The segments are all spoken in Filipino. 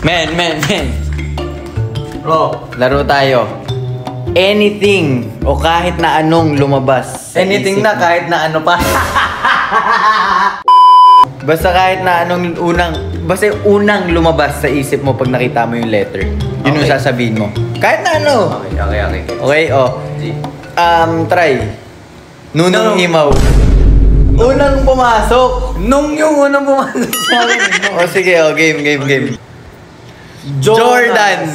Men. Bro. Laro tayo. Anything o kahit na anong lumabas. Anything na kahit na ano pa. Basta kahit na anong basta yung unang lumabas sa isip mo pag nakita mo yung letter. Yun yung sasabihin mo. Kahit na ano. Okay. Okay, try. Nunong himaw. Unang pumasok. Nung yung unang pumasok sa akin. Sige, game. Jordan.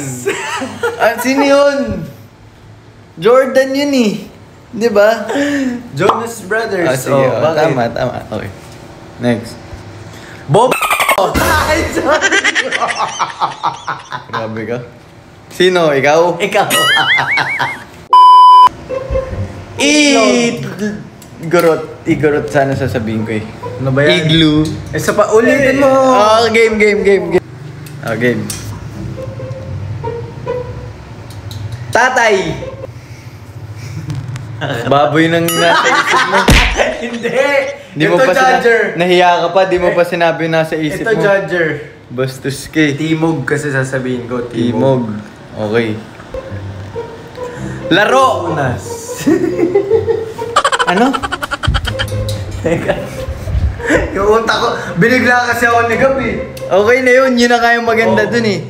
Sino yun? Jordan yun eh. Di ba? Jonas Brothers. Sige, tama. Okay. Next. Bob. Ay, sorry. Grabe ka. Sino? Ikaw? Ikaw. Igorot sana sasabihin ko eh. Ano ba yan? Igloo. Isa pa, ulitin mo. Game. Game. Tatay. Baboy nang nasa isip mo. Hindi. Ito Judger. Nahiya ka pa, di mo pa sinabi nasa isip mo. Ito Judger. Bastos ka eh. Timog kasi sasabihin ko. Timog. Okay. Laro. Unas. Ano? Teka. Yung utak ko, binigla kasi ako ni Gabi. Okay na yun, yun na kayong maganda dun eh.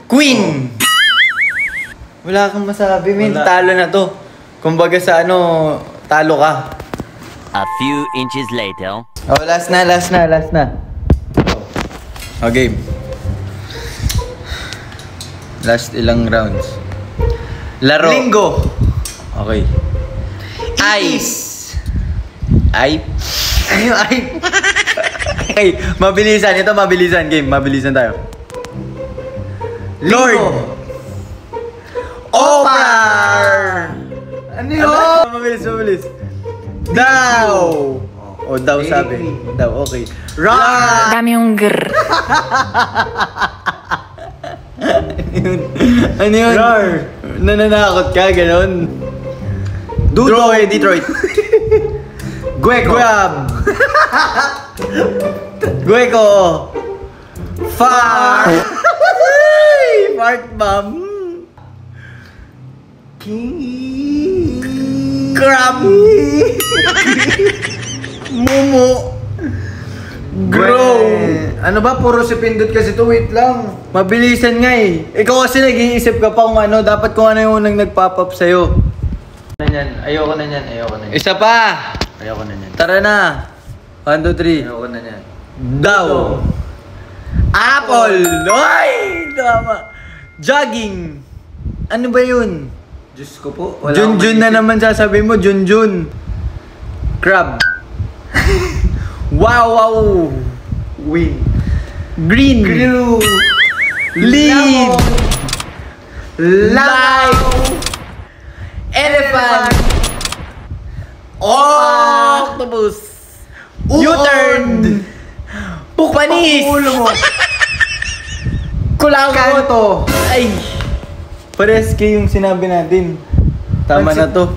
Queen! Wala kang masabi, men. Wala. Talo na to. Kumbaga sa talo ka. A few inches later. Last na. Okay. Last ilang rounds. Laro. Linggo. Okay. Ice. Ay. Okay, mabilisan. Ito mabilisan game. Mabilisan tayo. Lord. Opar. Ano yun? Mabilis. Daw. Daw sabi. Daw, okay. Rock. Dami yung grrr. Ano yun? Rar. Nananakot ka, ganon. Detroit. Gueco. Grab. Gueco. Fart. Fart bomb. Crab. Mumu. Grow. Ano ba? Puro si Pindot kasi to. Wait lang. Mabilisan nga eh. Ikaw kasi nag-iisip ka pa dapat kung ano yung unang nag-pop-up sa'yo. Ayoko na yan. Isa pa! Ayoko na yan. Tara na! 1, 2, 3. Ayoko na yan. Daw! Apple! Ay! Tama! Jogging! Ano ba yun? Diyos ko po. Junjun na naman sasabihin mo, Junjun. Crab. Wow! Wing. Green. Glue. Lead. Light. Elephant. Octopus. U-turn. Panis. Ulo mo. Kulangot. Kanto. Ay. Pares kayo yung sinabi natin. Tama na to.